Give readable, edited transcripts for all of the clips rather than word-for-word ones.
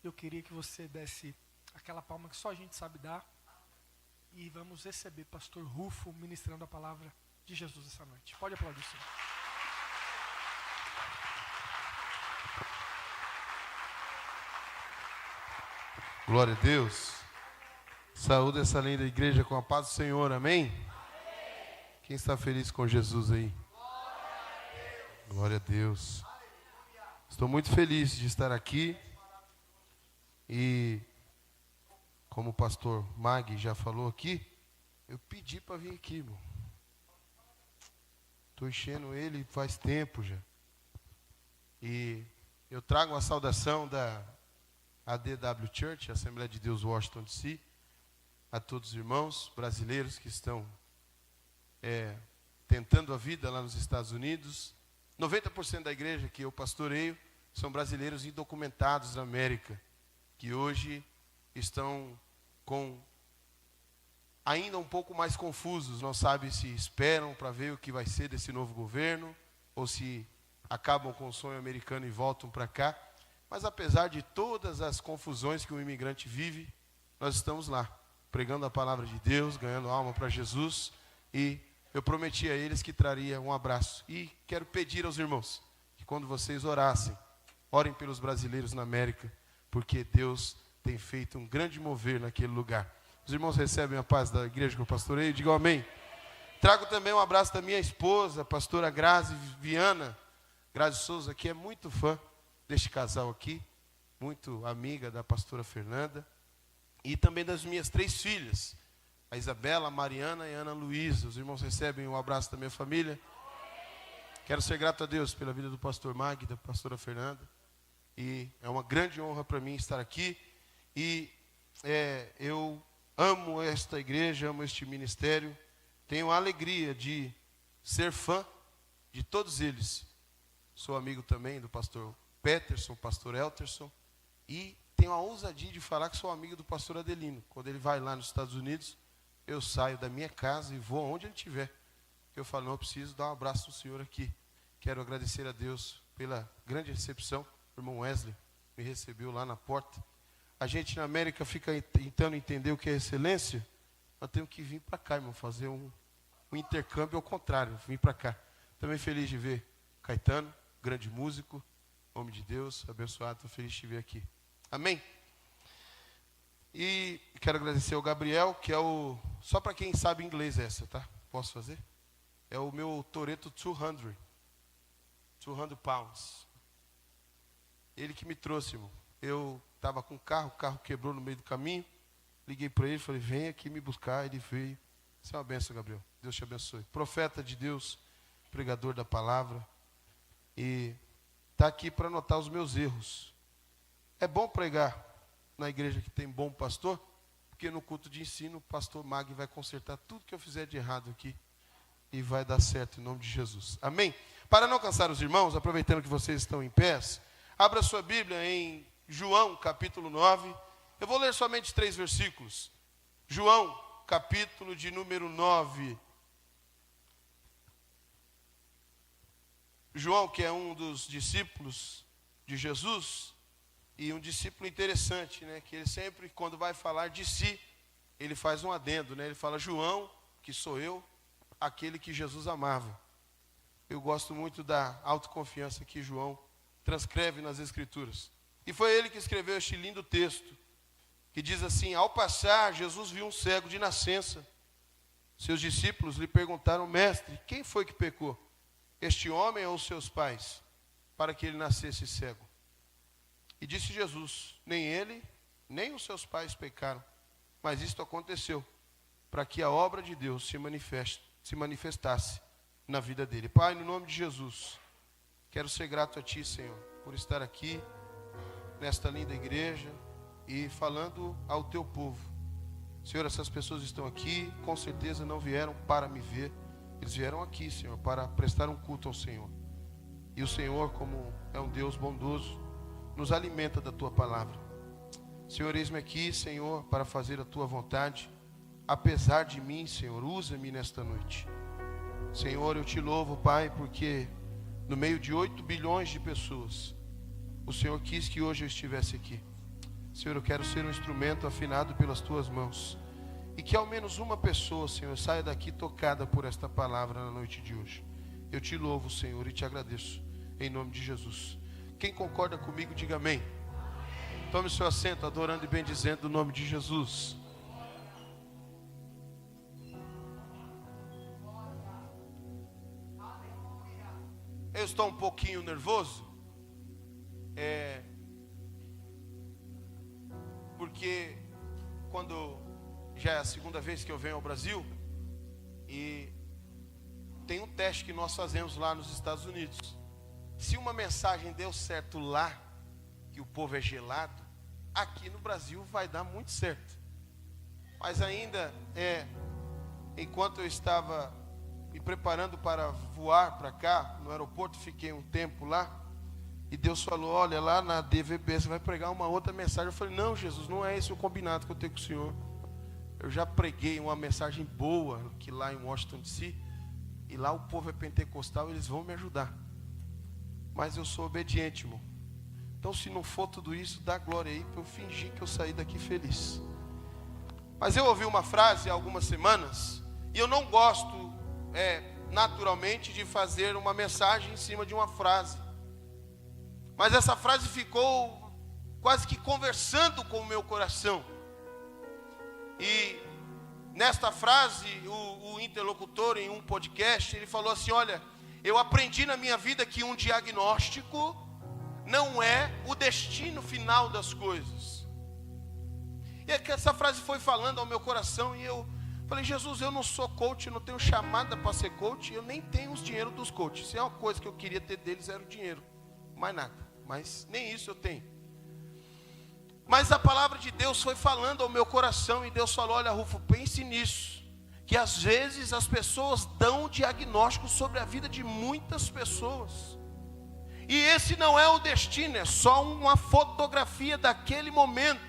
Eu queria que você desse aquela palma que só a gente sabe dar. E vamos receber pastor Rufo ministrando a palavra de Jesus essa noite. Pode aplaudir, Senhor. Glória a Deus. Saúde essa linda igreja com a paz do Senhor, amém? Quem está feliz com Jesus aí? Glória a Deus. Estou muito feliz de estar aqui. E como o pastor Mag já falou aqui, eu pedi para vir aqui, irmão. Estou enchendo ele faz tempo já. E eu trago uma saudação da ADW Church, Assembleia de Deus Washington DC, a todos os irmãos brasileiros que estão tentando a vida lá nos Estados Unidos. 90% da igreja que eu pastoreio são brasileiros indocumentados na América, que hoje estão ainda um pouco mais confusos, não sabem se esperam para ver o que vai ser desse novo governo, ou se acabam com o sonho americano e voltam para cá. Mas apesar de todas as confusões que o imigrante vive, nós estamos lá, pregando a palavra de Deus, ganhando alma para Jesus, e eu prometi a eles que traria um abraço. E quero pedir aos irmãos que quando vocês orassem, orem pelos brasileiros na América, porque Deus tem feito um grande mover naquele lugar. Os irmãos recebem a paz da igreja que eu pastoreio, digam amém. Trago também um abraço da minha esposa, a pastora Grazi Viana. Grazi Souza, que é muito fã deste casal aqui, muito amiga da pastora Fernanda, e também das minhas 3 filhas, a Isabela, a Mariana e a Ana Luísa. Os irmãos recebem um abraço da minha família. Quero ser grato a Deus pela vida do pastor Mag e da pastora Fernanda, e é uma grande honra para mim estar aqui, e eu amo esta igreja, amo este ministério, tenho a alegria de ser fã de todos eles. Sou amigo também do pastor Peterson, pastor Elterson, e tenho a ousadia de falar que sou amigo do pastor Adelino. Quando ele vai lá nos Estados Unidos, eu saio da minha casa e vou aonde ele estiver. Eu falo, não, eu preciso dar um abraço no senhor aqui. Quero agradecer a Deus pela grande recepção. O irmão Wesley me recebeu lá na porta. A gente na América fica tentando entender o que é excelência. Nós temos que vir para cá, irmão, fazer um intercâmbio ao contrário, vir para cá. Também feliz de ver Caetano, grande músico, homem de Deus, abençoado, estou feliz de te ver aqui. Amém? E quero agradecer ao Gabriel, que é o... Só para quem sabe inglês essa, tá? Posso fazer? É o meu Toretto 200 pounds. Ele que me trouxe, irmão. Eu estava com o carro quebrou no meio do caminho. Liguei para ele, falei, vem aqui me buscar. Ele veio. Isso é uma bênção, Gabriel. Deus te abençoe. Profeta de Deus, pregador da palavra. E está aqui para anotar os meus erros. É bom pregar na igreja que tem bom pastor, porque no culto de ensino o pastor Mag vai consertar tudo que eu fizer de errado aqui e vai dar certo em nome de Jesus. Amém? Para não cansar os irmãos, aproveitando que vocês estão em pés, abra sua Bíblia em João capítulo 9. Eu vou ler somente 3 versículos. João capítulo de número 9. João, que é um dos discípulos de Jesus, e um discípulo interessante, né? Que ele sempre, quando vai falar de si, ele faz um adendo, né? Ele fala, João, que sou eu, aquele que Jesus amava. Eu gosto muito da autoconfiança que João transcreve nas Escrituras. E foi ele que escreveu este lindo texto, que diz assim, ao passar, Jesus viu um cego de nascença. Seus discípulos lhe perguntaram, mestre, quem foi que pecou? Este homem ou seus pais, para que ele nascesse cego? E disse Jesus, nem ele, nem os seus pais pecaram, mas isto aconteceu, para que a obra de Deus se manifestasse na vida dele. Pai, no nome de Jesus, quero ser grato a Ti, Senhor, por estar aqui, nesta linda igreja, e falando ao Teu povo. Senhor, essas pessoas estão aqui, com certeza não vieram para me ver, eles vieram aqui, Senhor, para prestar um culto ao Senhor. E o Senhor, como é um Deus bondoso, nos alimenta da Tua palavra. Senhor, eis-me aqui, Senhor, para fazer a Tua vontade. Apesar de mim, Senhor, usa-me nesta noite. Senhor, eu Te louvo, Pai, porque no meio de 8 bilhões de pessoas, o Senhor quis que hoje eu estivesse aqui. Senhor, eu quero ser um instrumento afinado pelas tuas mãos. E que ao menos uma pessoa, Senhor, saia daqui tocada por esta palavra na noite de hoje. Eu te louvo, Senhor, e te agradeço, em nome de Jesus. Quem concorda comigo, diga amém. Tome seu assento, adorando e bendizendo o nome de Jesus. Eu estou um pouquinho nervoso, porque quando já é a segunda vez que eu venho ao Brasil, e tem um teste que nós fazemos lá nos Estados Unidos. Se uma mensagem deu certo lá, que o povo é gelado, aqui no Brasil vai dar muito certo. Mas ainda, enquanto eu estava me preparando para voar para cá, no aeroporto, fiquei um tempo lá, e Deus falou, olha, lá na DVB você vai pregar uma outra mensagem. Eu falei, não, Jesus, não é esse o combinado que eu tenho com o Senhor. Eu já preguei uma mensagem boa, que lá em Washington DC, e lá o povo é pentecostal, eles vão me ajudar. Mas eu sou obediente, irmão. Então se não for tudo isso, dá glória aí, para eu fingir que eu saí daqui feliz. Mas eu ouvi uma frase há algumas semanas, e eu não gosto, naturalmente, de fazer uma mensagem em cima de uma frase. Mas essa frase ficou quase que conversando com o meu coração. E nesta frase, o interlocutor em um podcast, ele falou assim, olha, eu aprendi na minha vida que um diagnóstico não é o destino final das coisas. E é que essa frase foi falando ao meu coração, e eu falei, Jesus, eu não sou coach, eu não tenho chamada para ser coach, eu nem tenho os dinheiros dos coaches. Se é uma coisa que eu queria ter deles, era o dinheiro, mais nada. Mas nem isso eu tenho. Mas a palavra de Deus foi falando ao meu coração, e Deus falou, olha, Rufo, pense nisso, que às vezes as pessoas dão diagnóstico sobre a vida de muitas pessoas, e esse não é o destino, é só uma fotografia daquele momento.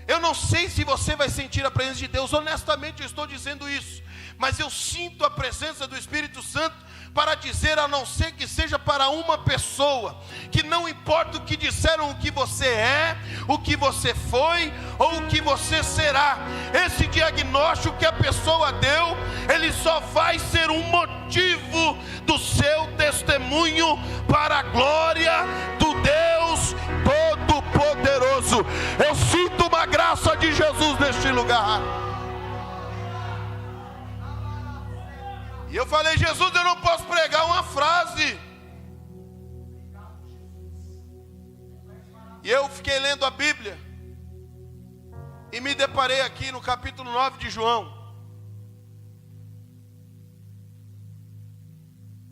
Eu não sei se você vai sentir a presença de Deus, honestamente eu estou dizendo isso, mas eu sinto a presença do Espírito Santo para dizer, a não ser que seja para uma pessoa, que não importa o que disseram, o que você é, o que você foi, ou o que você será, esse diagnóstico que a pessoa deu, ele só vai ser um motivo do seu testemunho para a glória do Deus Todo-Poderoso. Eu sinto uma graça de Jesus neste lugar. E eu falei, Jesus, eu não posso pregar uma frase. E eu fiquei lendo a Bíblia, e me deparei aqui no capítulo 9 de João.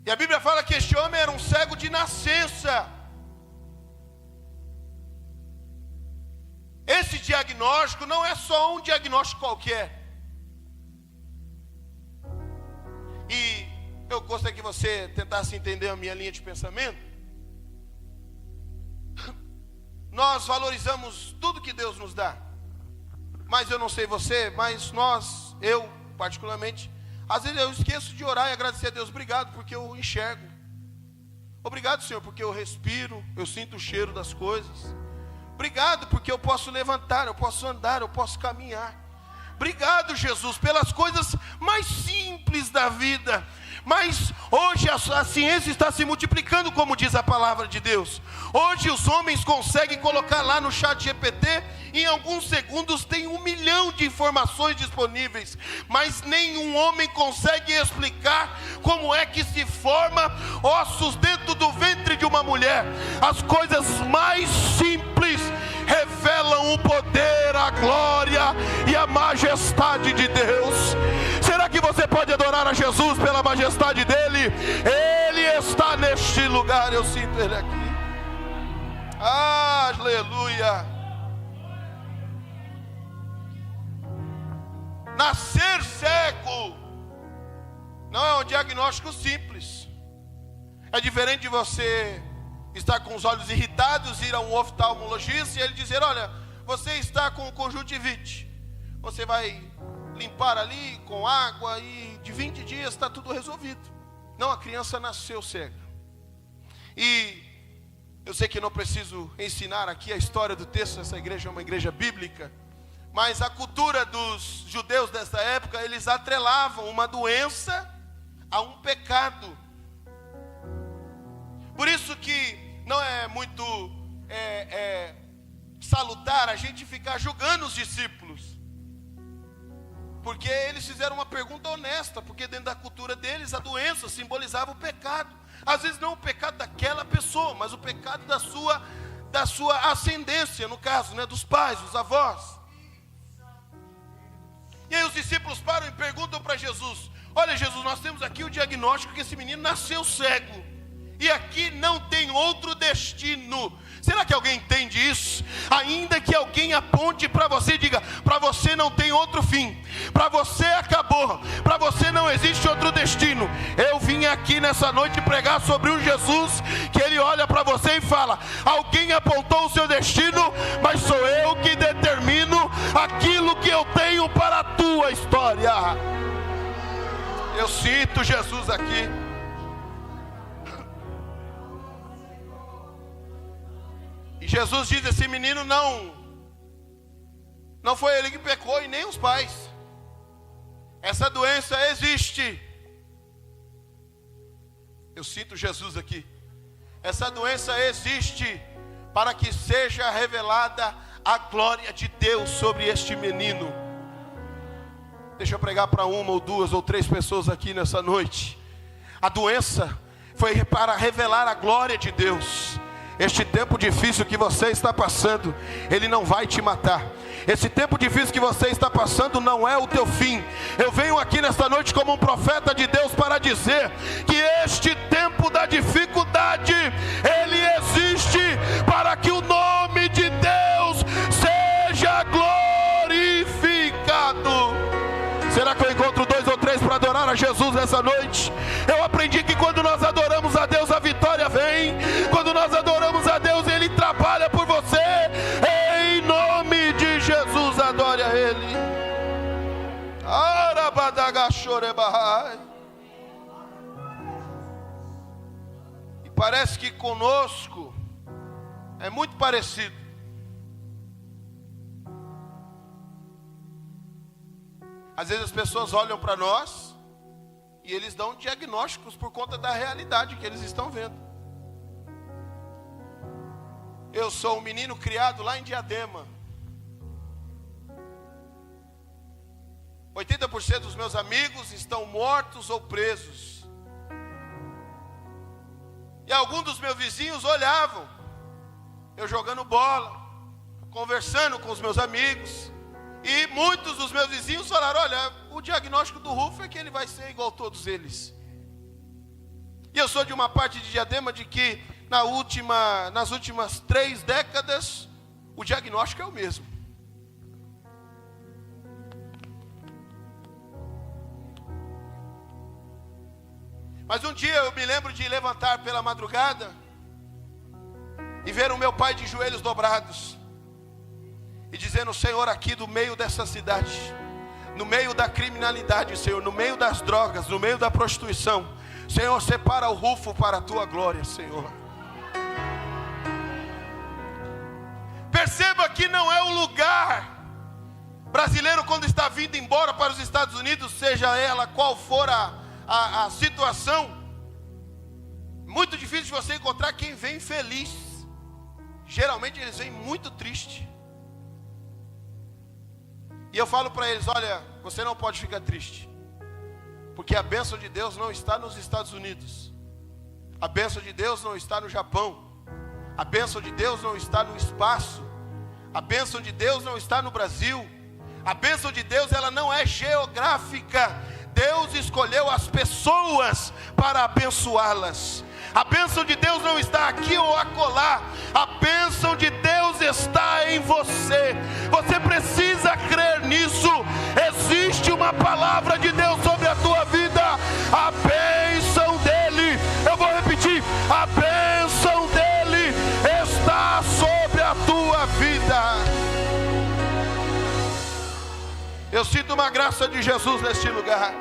E a Bíblia fala que este homem era um cego de nascença. Esse diagnóstico não é só um diagnóstico qualquer. E eu gostaria que você tentasse entender a minha linha de pensamento. Nós valorizamos tudo que Deus nos dá. Mas eu não sei você, mas eu particularmente, às vezes eu esqueço de orar e agradecer a Deus. Obrigado porque eu enxergo. Obrigado, Senhor, porque eu respiro, eu sinto o cheiro das coisas. Obrigado porque eu posso levantar, eu posso andar, eu posso caminhar. Obrigado, Jesus, pelas coisas mais simples da vida. Mas hoje a ciência está se multiplicando, como diz a palavra de Deus. Hoje os homens conseguem colocar lá no chat GPT, em alguns segundos tem 1 milhão de informações disponíveis. Mas nenhum homem consegue explicar como é que se forma ossos dentro do ventre de uma mulher. As coisas mais simples revelam o poder, a glória e a majestade de Deus. Será que você pode adorar a Jesus pela majestade dele? Ele está neste lugar, eu sinto ele aqui. Aleluia. Nascer cego não é um diagnóstico simples. É diferente de você estar com os olhos irritados, ir a um oftalmologista e ele dizer, olha, você está com conjuntivite. Você vai limpar ali com água e de 20 dias está tudo resolvido. Não, a criança nasceu cega. E Eu sei que não preciso ensinar aqui a história do texto, essa igreja é uma igreja bíblica, mas a cultura dos judeus dessa época, eles atrelavam uma doença a um pecado. Por isso que não é muito salutar a gente ficar julgando os discípulos, porque eles fizeram uma pergunta honesta, porque dentro da cultura deles a doença simbolizava o pecado. Às vezes não o pecado daquela pessoa, mas o pecado da sua ascendência, no caso, né, dos pais, dos avós. E aí os discípulos param e perguntam para Jesus: olha, Jesus, nós temos aqui o diagnóstico que esse menino nasceu cego, e aqui não tem outro destino. Será que alguém entende isso? Ainda que alguém aponte para você e diga: para você não tem outro fim, para você acabou, para você não existe outro destino. Eu vim aqui nessa noite pregar sobre um Jesus que ele olha para você e fala: alguém apontou o seu destino, mas sou eu que determino aquilo que eu tenho para a tua história. Eu sinto Jesus aqui. E Jesus diz: esse menino não foi ele que pecou e nem os pais. Essa doença existe. Eu sinto Jesus aqui. Essa doença existe para que seja revelada a glória de Deus sobre este menino. Deixa eu pregar para uma ou duas ou três pessoas aqui nessa noite. A doença foi para revelar a glória de Deus. Este tempo difícil que você está passando, ele não vai te matar. Esse tempo difícil que você está passando não é o teu fim. Eu venho aqui nesta noite como um profeta de Deus para dizer que este tempo da dificuldade, ele existe para que o nome de Deus seja glorificado. Será que eu encontro dois ou três para adorar a Jesus nessa noite? Eu aprendi que quando nós adoramos a Deus, a vitória vem. Quando nós adoramos a Deus, Ele trabalha por você. Em nome de Jesus, adore a Ele. E parece que conosco é muito parecido. Às vezes as pessoas olham para nós e eles dão diagnósticos por conta da realidade que eles estão vendo. Eu sou um menino criado lá em Diadema. 80% dos meus amigos estão mortos ou presos. E alguns dos meus vizinhos olhavam eu jogando bola, conversando com os meus amigos. E muitos dos meus vizinhos falaram: olha, o diagnóstico do Rufo é que ele vai ser igual a todos eles. E eu sou de uma parte de Diadema de que nas últimas 3 décadas o diagnóstico é o mesmo. Mas um dia eu me lembro de levantar pela madrugada e ver o meu pai de joelhos dobrados e dizendo: Senhor, aqui do meio dessa cidade, no meio da criminalidade, Senhor, no meio das drogas, no meio da prostituição, Senhor, separa o Rufo para a tua glória, Senhor. Perceba que não é o lugar brasileiro quando está vindo embora para os Estados Unidos, seja ela qual for a situação, muito difícil de você encontrar quem vem feliz. Geralmente eles vêm muito triste. E eu falo para eles: olha, você não pode ficar triste, porque a bênção de Deus não está nos Estados Unidos, a bênção de Deus não está no Japão, a bênção de Deus não está no espaço, a bênção de Deus não está no Brasil. A bênção de Deus, ela não é geográfica. Deus escolheu as pessoas para abençoá-las. A bênção de Deus não está aqui ou acolá. A bênção de Deus está em você. Você precisa crer nisso. Existe uma palavra de Deus sobre a tua vida. A bênção dele, eu vou repetir, a bênção dele está sobre a tua vida. Eu sinto uma graça de Jesus neste lugar.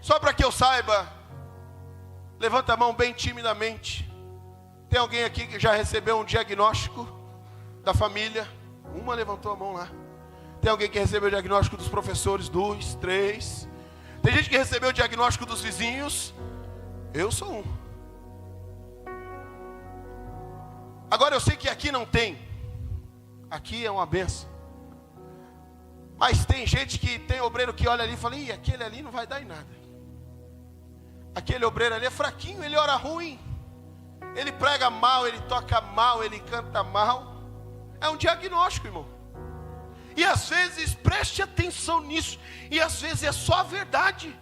Só para que eu saiba, Levanta a mão bem timidamente. Tem alguém aqui que já recebeu um diagnóstico da família? Uma levantou a mão lá. Tem alguém que recebeu o diagnóstico dos professores? 2, 3. Tem gente que recebeu o diagnóstico dos vizinhos. Eu sou um. Agora eu sei que aqui não tem. Aqui é uma benção. Mas tem gente que tem obreiro que olha ali e fala: ih, aquele ali não vai dar em nada. Aquele obreiro ali é fraquinho, ele ora ruim. Ele prega mal, ele toca mal, ele canta mal. É um diagnóstico, irmão. E às vezes, preste atenção nisso, e às vezes é só a verdade.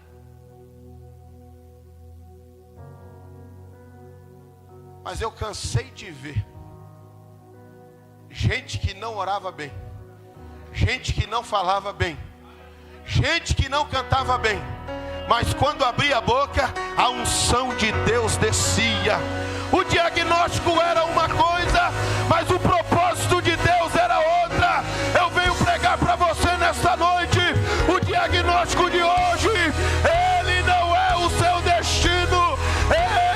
Mas eu cansei de ver gente que não orava bem, gente que não falava bem, gente que não cantava bem, mas quando abria a boca, a unção de Deus descia. O diagnóstico era uma coisa, mas o propósito de Deus era outra. Eu venho pregar para você nesta noite: o diagnóstico de hoje, ele não é o seu destino.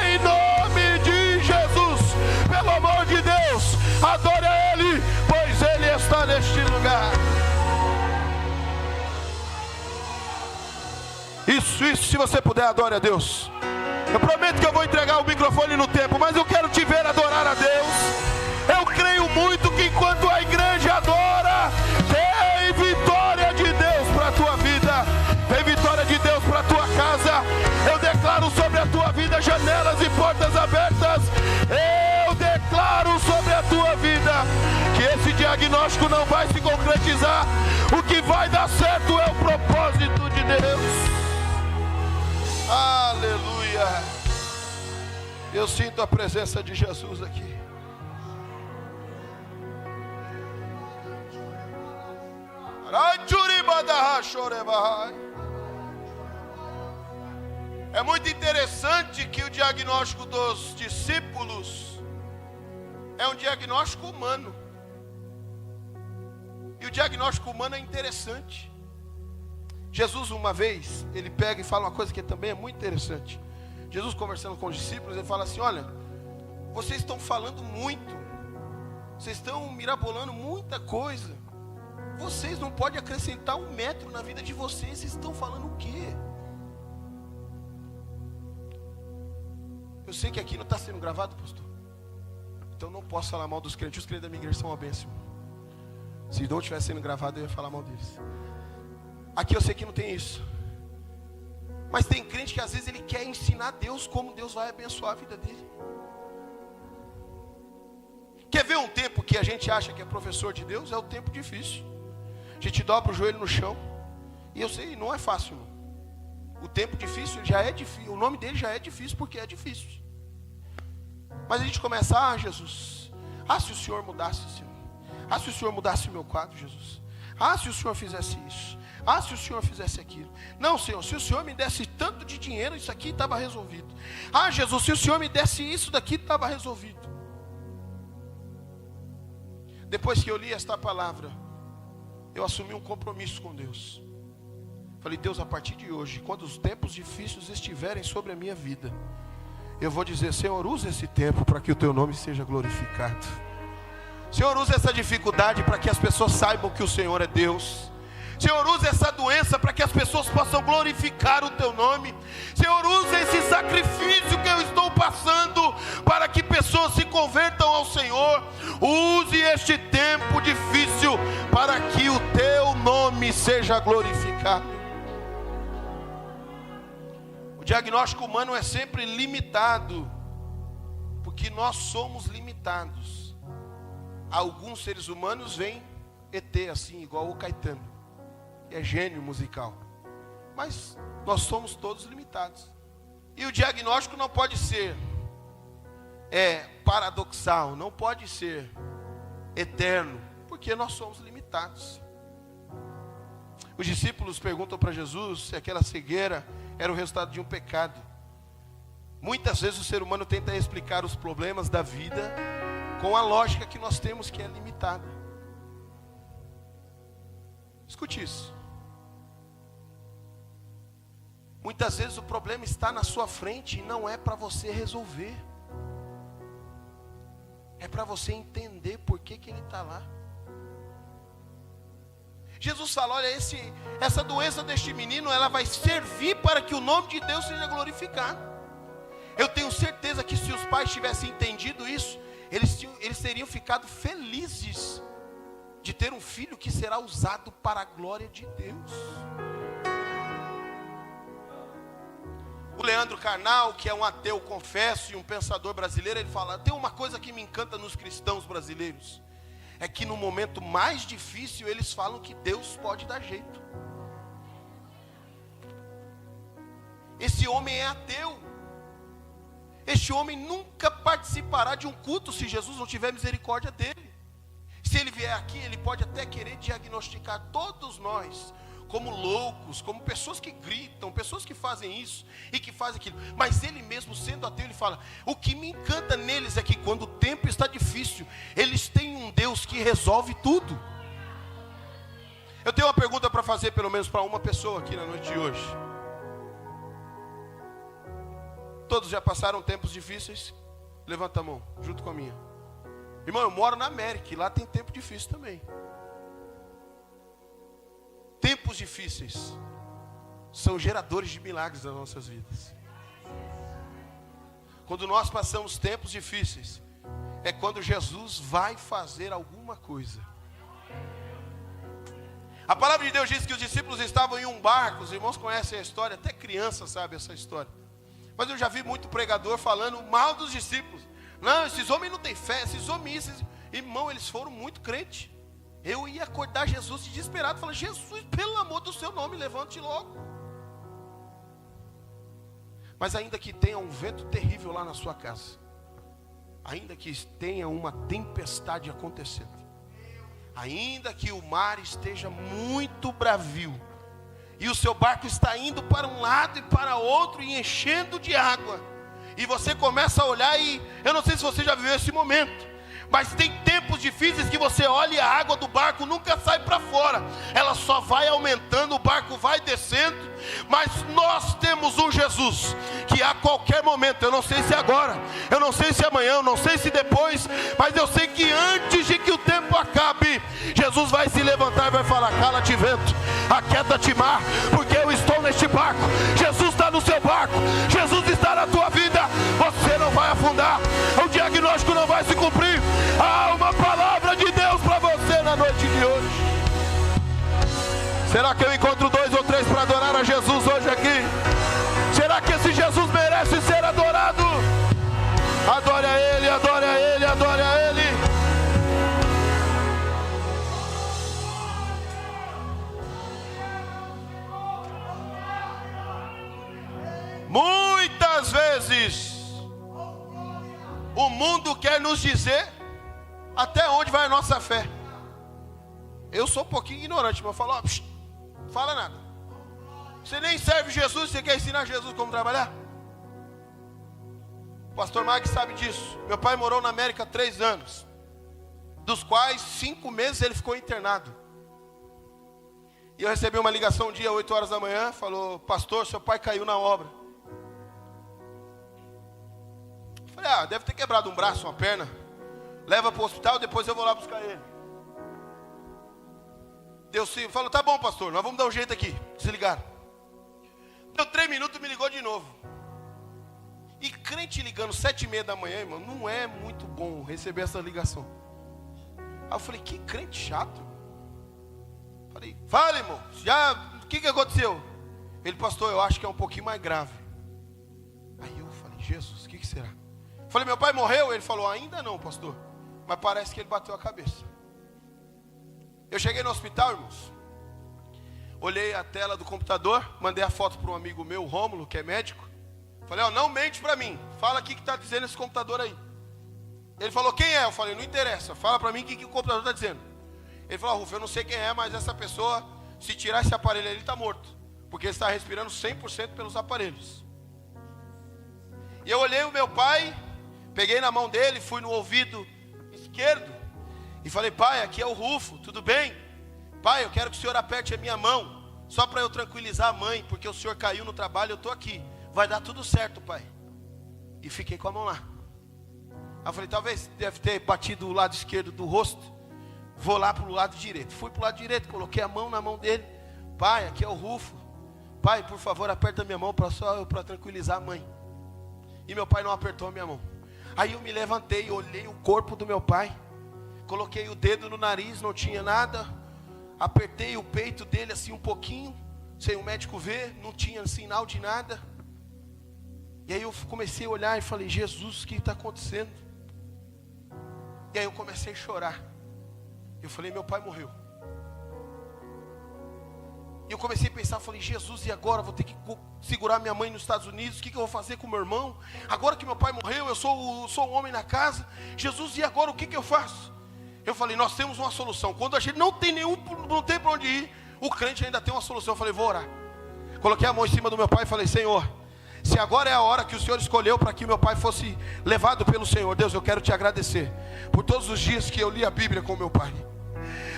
Em nome de Jesus, pelo amor de Deus, adore a Ele, pois Ele está neste lugar. Isso, se você puder, adore a Deus. Eu prometo que eu vou entregar o microfone no tempo, mas eu quero te ver adorar a Deus. Eu creio muito que enquanto a igreja adora, tem vitória de Deus para a tua vida, tem vitória de Deus para a tua casa. Eu declaro sobre a tua vida janelas e portas abertas. Eu declaro sobre a tua vida que esse diagnóstico não vai se concretizar. O que vai dar certo é o propósito de Deus. Aleluia. Eu sinto a presença de Jesus aqui. É muito interessante que o diagnóstico dos discípulos é um diagnóstico humano. E o diagnóstico humano é interessante. Jesus, uma vez, ele pega e fala uma coisa que também é muito interessante. Jesus, conversando com os discípulos, ele fala assim: olha, vocês estão falando muito, vocês estão mirabolando muita coisa, vocês não podem acrescentar 1 metro na vida de vocês estão falando o quê? Eu sei que aqui não está sendo gravado, pastor, então não posso falar mal dos crentes. Os crentes da minha igreja são uma bênção. Se não estivesse sendo gravado, eu ia falar mal deles. Aqui eu sei que não tem isso. Mas tem crente que às vezes ele quer ensinar a Deus como Deus vai abençoar a vida dele. Quer ver um tempo que a gente acha que é professor de Deus? É o tempo difícil. A gente dobra o joelho no chão. E eu sei, não é fácil, irmão. O tempo difícil já é difícil. O nome dele já é difícil porque é difícil. Mas a gente começa: Jesus, se o Senhor mudasse, Senhor. Se o Senhor mudasse o meu quadro, Jesus. Se o Senhor fizesse isso. Se o Senhor fizesse aquilo. Não, Senhor, se o Senhor me desse tanto de dinheiro, isso aqui estava resolvido. Jesus, se o Senhor me desse isso daqui, estava resolvido. Depois que eu li esta palavra, eu assumi um compromisso com Deus. Falei: Deus, a partir de hoje, quando os tempos difíceis estiverem sobre a minha vida, eu vou dizer: Senhor, usa esse tempo para que o teu nome seja glorificado. Senhor, usa essa dificuldade para que as pessoas saibam que o Senhor é Deus. Senhor, usa essa doença para que as pessoas possam glorificar o teu nome. Senhor, usa esse sacrifício que eu estou passando para que pessoas se convertam ao Senhor. Use este tempo difícil para que o teu nome seja glorificado. O diagnóstico humano é sempre limitado, porque nós somos limitados. Alguns seres humanos veem ET assim, igual o Caetano, que é gênio musical. Mas nós somos todos limitados. E o diagnóstico não pode ser paradoxal, não pode ser eterno, porque nós somos limitados. Os discípulos perguntam para Jesus se aquela cegueira era o resultado de um pecado. Muitas vezes o ser humano tenta explicar os problemas da vida com a lógica que nós temos, que é limitada. Escute isso. Muitas vezes o problema está na sua frente e não é para você resolver. É para você entender por que ele está lá. Jesus fala, olha, essa doença deste menino, ela vai servir para que o nome de Deus seja glorificado. Eu tenho certeza que se os pais tivessem entendido isso, eles teriam ficado felizes de ter um filho que será usado para a glória de Deus. O Leandro Carnal, que é um ateu, confesso, e um pensador brasileiro, ele fala, tem uma coisa que me encanta nos cristãos brasileiros, é que no momento mais difícil, eles falam que Deus pode dar jeito. Esse homem é ateu. Este homem nunca participará de um culto se Jesus não tiver misericórdia dele. Se ele vier aqui, ele pode até querer diagnosticar todos nós como loucos, como pessoas que gritam, pessoas que fazem isso e que fazem aquilo. Mas ele mesmo sendo ateu, ele fala, o que me encanta neles é que quando o tempo está difícil, eles têm um Deus que resolve tudo. Eu tenho uma pergunta para fazer, pelo menos para uma pessoa aqui na noite de hoje. Todos já passaram tempos difíceis? Levanta a mão, junto com a minha. Irmão, eu moro na América e lá tem tempo difícil também. Tempos difíceis são geradores de milagres nas nossas vidas. Quando nós passamos tempos difíceis, é quando Jesus vai fazer alguma coisa. A palavra de Deus diz que os discípulos estavam em um barco. Os irmãos conhecem a história, até criança sabe essa história. Mas eu já vi muito pregador falando mal dos discípulos. Não, esses homens não têm fé, esses homens, irmão, eles foram muito crentes. Eu ia acordar Jesus desesperado, falando, Jesus, pelo amor do seu nome, levante logo. Mas ainda que tenha um vento terrível lá na sua casa, ainda que tenha uma tempestade acontecendo, ainda que o mar esteja muito bravio, e o seu barco está indo para um lado e para outro, e enchendo de água, e você começa a olhar e, eu não sei se você já viveu esse momento, mas tem tempos difíceis que você olha e a água do barco nunca sai para fora. Ela só vai aumentando, o barco vai descendo. Mas nós temos um Jesus que a qualquer momento, eu não sei se agora, eu não sei se amanhã, eu não sei se depois, mas eu sei que antes de que o tempo acabe, Jesus vai se levantar e vai falar, cala-te vento, aquieta-te mar, porque eu estou neste barco. Jesus está no seu barco, Jesus está na tua vida. Você não vai afundar, o diagnóstico não vai se cumprir. Há uma palavra de Deus para você na noite de hoje. Será que eu encontro 2 ou 3 para adorar a Jesus hoje aqui? Será que esse Jesus merece ser adorado? Adore a Ele, adore a Ele, adore a Ele. Muitas vezes o mundo quer nos dizer até onde vai a nossa fé. Eu sou um pouquinho ignorante, mas eu falo, fala nada. Você nem serve Jesus, você quer ensinar Jesus como trabalhar? O pastor Mag sabe disso. Meu pai morou na América 3 anos, dos quais 5 meses ele ficou internado. E eu recebi uma ligação um dia, 8 horas da manhã, falou, pastor, seu pai caiu na obra. Eu falei, deve ter quebrado um braço, uma perna. Leva para o hospital, depois eu vou lá buscar ele. Deus sim, falou, tá bom pastor, nós vamos dar um jeito aqui. Desligaram. Deu 3 minutos, me ligou de novo. E crente ligando 7h30 da manhã, irmão, não é muito bom receber essa ligação. Aí eu falei, que crente chato. Falei, fala irmão, o que aconteceu? Ele, pastor, eu acho que é um pouquinho mais grave. Aí eu falei, Jesus, o que será? Falei, meu pai morreu? Ele falou, ainda não pastor, mas parece que ele bateu a cabeça. Eu cheguei no hospital, irmãos, olhei a tela do computador, mandei a foto para um amigo meu, o Rômulo, que é médico. Falei, não mente para mim, fala aqui o que está dizendo esse computador aí. Ele falou, quem é? Eu falei, não interessa, fala para mim o que o computador está dizendo. Ele falou, Rufo, eu não sei quem é, mas essa pessoa, se tirar esse aparelho aí, ele está morto, porque ele está respirando 100% pelos aparelhos. E eu olhei o meu pai, peguei na mão dele, fui no ouvido esquerdo, e falei, pai, aqui é o Rufo, tudo bem? Pai, eu quero que o senhor aperte a minha mão. só para eu tranquilizar a mãe, porque o senhor caiu no trabalho, eu estou aqui. Vai dar tudo certo, pai. E fiquei com a mão lá. Aí eu falei, talvez deve ter batido o lado esquerdo do rosto. Vou lá para o lado direito. Fui para o lado direito, coloquei a mão na mão dele. Pai, aqui é o Rufo. Pai, por favor, aperta minha mão para tranquilizar a mãe. E meu pai não apertou a minha mão. Aí eu me levantei, olhei o corpo do meu pai. Coloquei o dedo no nariz, não tinha nada. Apertei o peito dele assim um pouquinho, sem o médico ver, não tinha sinal de nada. E aí eu comecei a olhar e falei, Jesus, o que está acontecendo? E aí eu comecei a chorar. Eu falei, meu pai morreu. E eu comecei a pensar, falei, Jesus, e agora? Vou ter que segurar minha mãe nos Estados Unidos, o que eu vou fazer com meu irmão? Agora que meu pai morreu, eu sou um homem na casa. Jesus, e agora o que eu faço? Eu falei, nós temos uma solução. Quando a gente não tem para onde ir, o crente ainda tem uma solução. Eu falei, vou orar. Coloquei a mão em cima do meu pai e falei, Senhor, se agora é a hora que o Senhor escolheu para que meu pai fosse levado pelo Senhor, Deus, eu quero te agradecer por todos os dias que eu li a Bíblia com meu pai,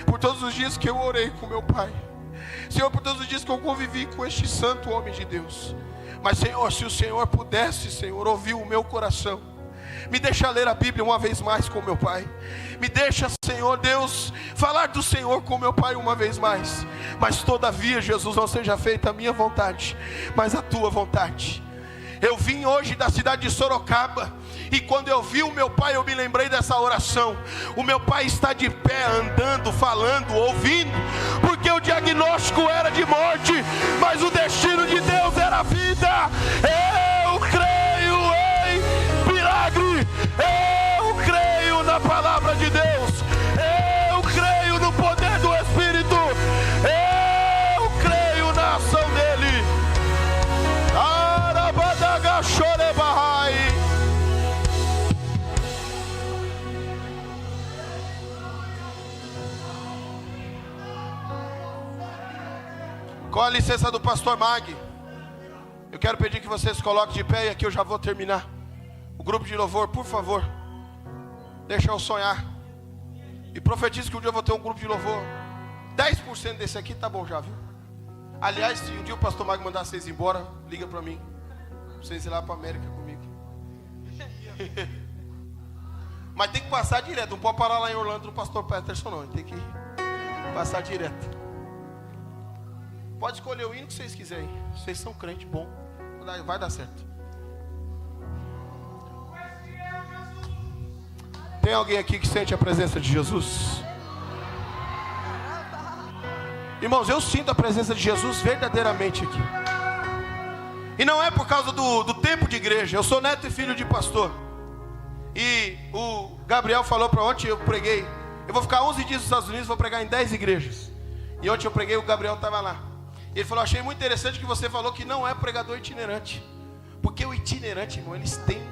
por todos os dias que eu orei com meu pai, Senhor, por todos os dias que eu convivi com este santo homem de Deus. Mas Senhor, se o Senhor pudesse, Senhor, ouvir o meu coração, me deixa ler a Bíblia uma vez mais com meu pai. Me deixa, Senhor Deus, falar do Senhor com meu pai uma vez mais. Mas todavia, Jesus, não seja feita a minha vontade, mas a tua vontade. Eu vim hoje da cidade de Sorocaba, e quando eu vi o meu pai, eu me lembrei dessa oração. O meu pai está de pé, andando, falando, ouvindo, porque o diagnóstico era de morte, mas o destino de Deus era vida. Eu creio em milagre, eu creio na palavra de Deus, eu creio no poder do Espírito, eu creio na ação dele. Com a licença do pastor Mag, eu quero pedir que vocês coloquem de pé, e aqui eu já vou terminar. O grupo de louvor, por favor, deixa eu sonhar e profetizo que um dia eu vou ter um grupo de louvor. 10% desse aqui tá bom já, viu? Aliás, se um dia o pastor Mag mandar vocês embora, liga para mim, pra vocês ir lá para América comigo. Mas tem que passar direto, não pode parar lá em Orlando no pastor Peterson não, tem que passar direto. Pode escolher o hino que vocês quiserem. Vocês são crente bom, vai dar certo. Tem alguém aqui que sente a presença de Jesus? Irmãos, eu sinto a presença de Jesus verdadeiramente aqui. E não é por causa do tempo de igreja. Eu sou neto e filho de pastor. E o Gabriel falou para ontem, eu preguei. Eu vou ficar 11 dias nos Estados Unidos, vou pregar em 10 igrejas. E ontem eu preguei, o Gabriel estava lá. Ele falou, achei muito interessante que você falou que não é pregador itinerante. Porque o itinerante, irmão, eles têm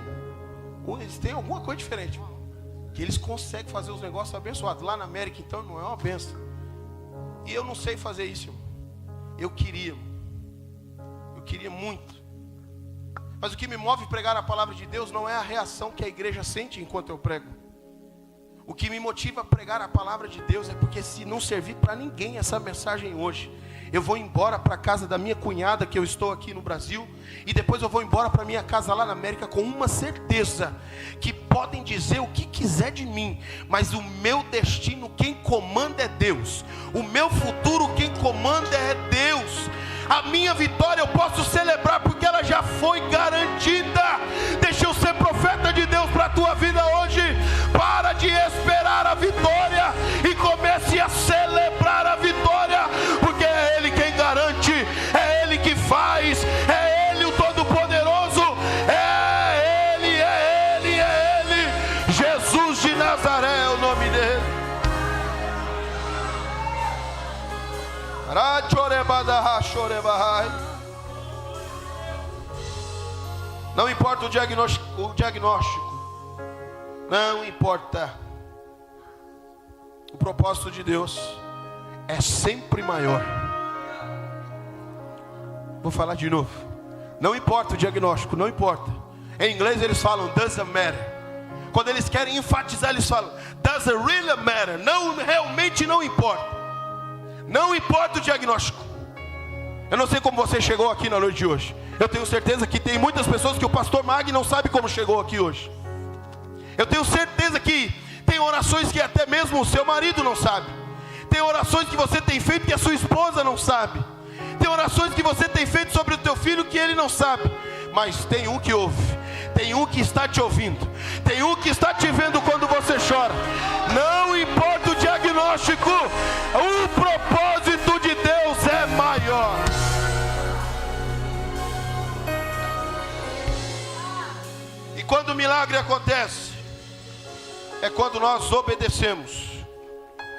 alguma coisa diferente. Que eles conseguem fazer os negócios abençoados. Lá na América, então, não é uma benção. E eu não sei fazer isso, irmão. Eu queria muito. Mas o que me move a pregar a palavra de Deus não é a reação que a igreja sente enquanto eu prego. O que me motiva a pregar a palavra de Deus é porque se não servir para ninguém essa mensagem hoje, eu vou embora para a casa da minha cunhada, que eu estou aqui no Brasil, e depois eu vou embora para minha casa lá na América com uma certeza, que podem dizer o que quiser de mim, mas o meu destino quem comanda é Deus, o meu futuro quem comanda é Deus. A minha vitória eu posso celebrar porque ela já foi garantida. Deixa eu ser profeta de Deus para a tua vida hoje. Para de esperar a vitória e comece a celebrar a vitória, porque é Ele quem garante, é Ele que faz, é Ele o Todo-Poderoso, é Ele, Jesus de Nazaré é o nome dele. Não importa o diagnóstico, não importa. O propósito de Deus é sempre maior. Vou falar de novo. Não importa o diagnóstico, não importa. Em inglês eles falam doesn't matter. Quando eles querem enfatizar, eles falam doesn't really matter. Não, realmente não importa. Não importa o diagnóstico. Eu não sei como você chegou aqui na noite de hoje. Eu tenho certeza que tem muitas pessoas que o pastor Mag não sabe como chegou aqui hoje. Eu tenho certeza que tem orações que até mesmo o seu marido não sabe. Tem orações que você tem feito que a sua esposa não sabe. Tem orações que você tem feito sobre o teu filho que ele não sabe. Mas tem um que ouve. Tem um que está te ouvindo. Tem um que está te vendo quando você chora. Não importa o diagnóstico, o propósito de Deus é maior. E quando o milagre acontece, é quando nós obedecemos.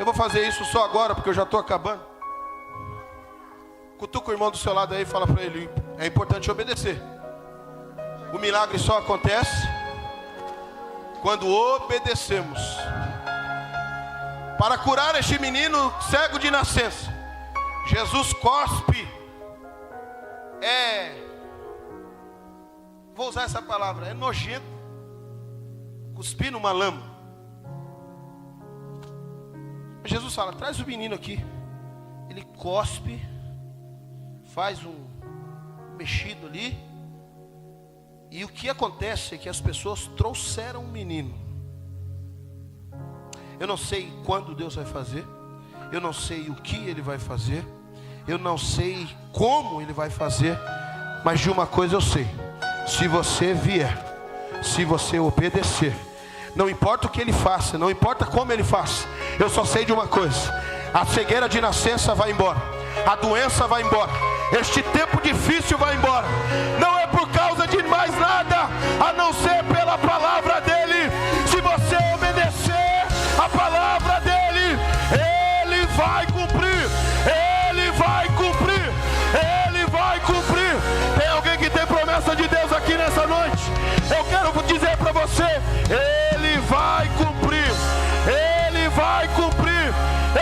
Eu vou fazer isso só agora, porque eu já estou acabando. Cutuca o irmão do seu lado aí e fala para ele: é importante obedecer. O milagre só acontece quando obedecemos. Para curar este menino cego de nascença, Jesus cospe. Vou usar essa palavra, é nojento. Cuspir numa lama. Jesus fala: traz o menino aqui. Ele cospe, faz um mexido ali. E o que acontece é que as pessoas trouxeram um menino. Eu não sei quando Deus vai fazer. Eu não sei o que Ele vai fazer. Eu não sei como Ele vai fazer. Mas de uma coisa eu sei: se você vier, se você obedecer, não importa o que Ele faça, não importa como Ele faça, eu só sei de uma coisa: a cegueira de nascença vai embora, a doença vai embora, este tempo difícil vai embora. Não é por causa de mais nada, a não ser pela palavra dEle. Se você obedecer a palavra dEle, Ele vai cumprir. Ele vai cumprir. Ele vai cumprir. Tem alguém que tem promessa de Deus aqui nessa noite? Eu quero dizer para você: Ele vai cumprir. Ele vai cumprir.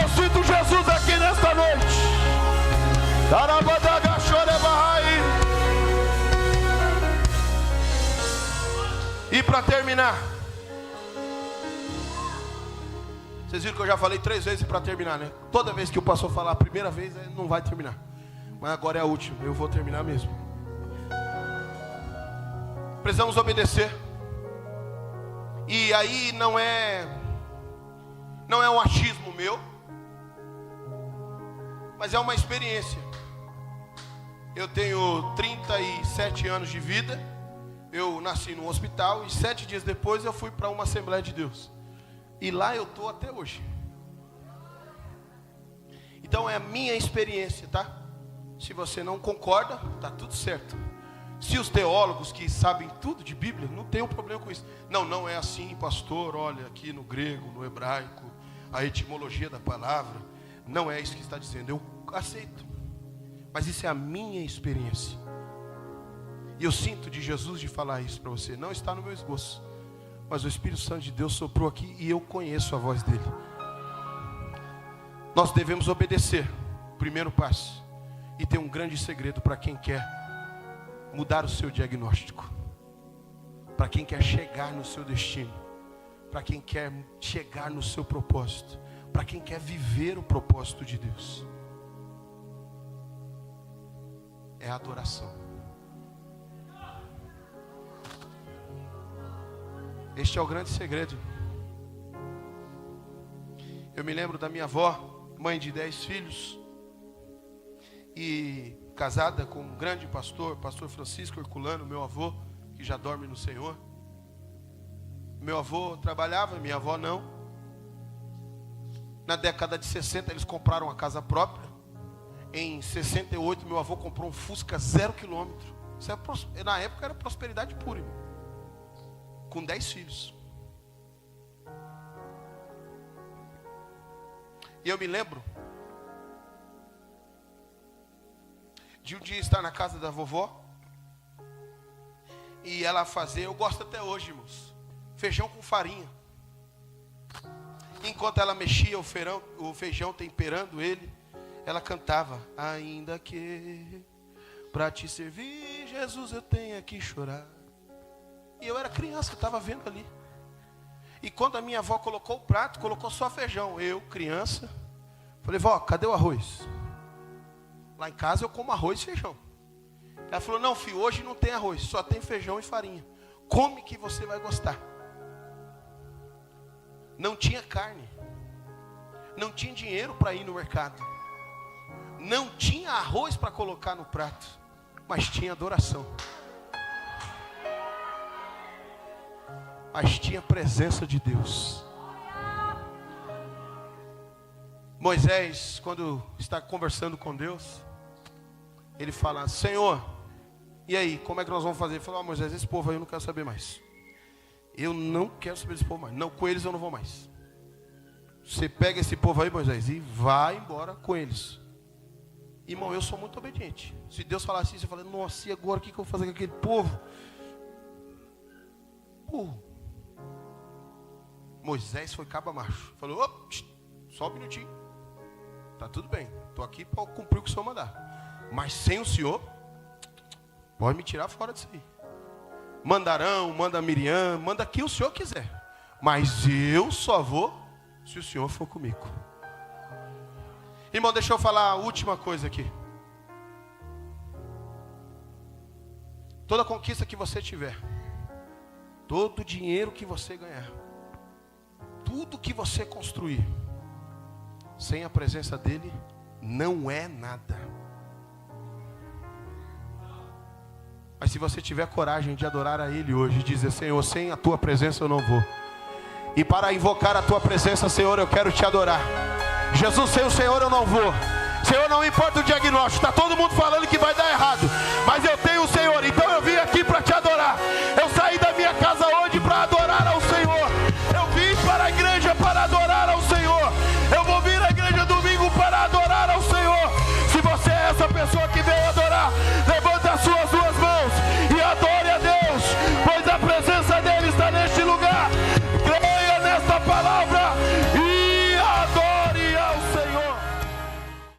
Eu sinto Jesus aqui nesta noite. E para terminar, vocês viram que eu já falei 3 vezes para terminar, né? Toda vez que o pastor falar a primeira vez, ele não vai terminar. Mas agora é a última, eu vou terminar mesmo. Precisamos obedecer. E aí não é um achismo meu, mas é uma experiência. Eu tenho 37 anos de vida. Eu nasci num hospital e 7 dias depois eu fui para uma Assembleia de Deus. E lá eu estou até hoje. Então é a minha experiência, tá? Se você não concorda, tá tudo certo. Se os teólogos que sabem tudo de Bíblia, não tem um problema com isso. Não é assim, pastor, olha, aqui no grego, no hebraico, a etimologia da palavra, não é isso que está dizendo. Eu aceito. Mas isso é a minha experiência. E eu sinto de Jesus de falar isso para você. Não está no meu esboço, mas o Espírito Santo de Deus soprou aqui e eu conheço a voz dele. Nós devemos obedecer, primeiro passo. E tem um grande segredo para quem quer mudar o seu diagnóstico, para quem quer chegar no seu destino, para quem quer chegar no seu propósito, para quem quer viver o propósito de Deus. É a adoração. Este é o grande segredo. Eu me lembro da minha avó, mãe de 10 filhos, e casada com um grande pastor, pastor Francisco Herculano, meu avô, que já dorme no Senhor. Meu avô trabalhava, minha avó não. Na década de 60 eles compraram uma casa própria. Em 68 meu avô comprou um Fusca 0 km. Na época era prosperidade pura, irmão. Com 10 filhos. E eu me lembro de um dia estar na casa da vovó e ela fazer, eu gosto até hoje, irmãos, feijão com farinha. Enquanto ela mexia o feijão temperando ele, ela cantava: ainda que para te servir, Jesus, eu tenha que chorar. E eu era criança, eu estava vendo ali. E quando a minha avó colocou o prato, colocou só feijão. Eu, criança, falei: vó, cadê o arroz? Lá em casa eu como arroz e feijão. Ela falou, não filho, hoje não tem arroz, só tem feijão e farinha. Come que você vai gostar. Não tinha carne. Não tinha dinheiro para ir no mercado. Não tinha arroz para colocar no prato. Mas tinha adoração. Mas tinha a presença de Deus. Moisés, quando está conversando com Deus, ele fala, Senhor, e aí, como é que nós vamos fazer? Ele falou, Moisés, esse povo aí eu não quero saber mais. Eu não quero saber desse povo mais. Não, com eles eu não vou mais. Você pega esse povo aí, Moisés, e vai embora com eles. Irmão, eu sou muito obediente. Se Deus falar assim, você fala, nossa, e agora o que eu vou fazer com aquele povo? Moisés foi caba macho. Falou, só um minutinho. Tá tudo bem, estou aqui para cumprir o que o Senhor mandar. Mas sem o Senhor, pode me tirar fora disso aí. Manda Arão, manda Miriam, manda quem o Senhor quiser. Mas eu só vou se o Senhor for comigo. Irmão, deixa eu falar a última coisa aqui. Toda conquista que você tiver, todo o dinheiro que você ganhar, tudo que você construir, sem a presença dele, não é nada. Mas se você tiver coragem de adorar a ele hoje, e dizer, Senhor, sem a tua presença eu não vou. E para invocar a tua presença, Senhor, eu quero te adorar. Jesus, sem o Senhor eu não vou. Senhor, não importa o diagnóstico, está todo mundo falando que vai dar errado, mas eu tenho o Senhor, então eu vim aqui para te adorar. Eu saí da minha casa hoje para adorar ao Senhor.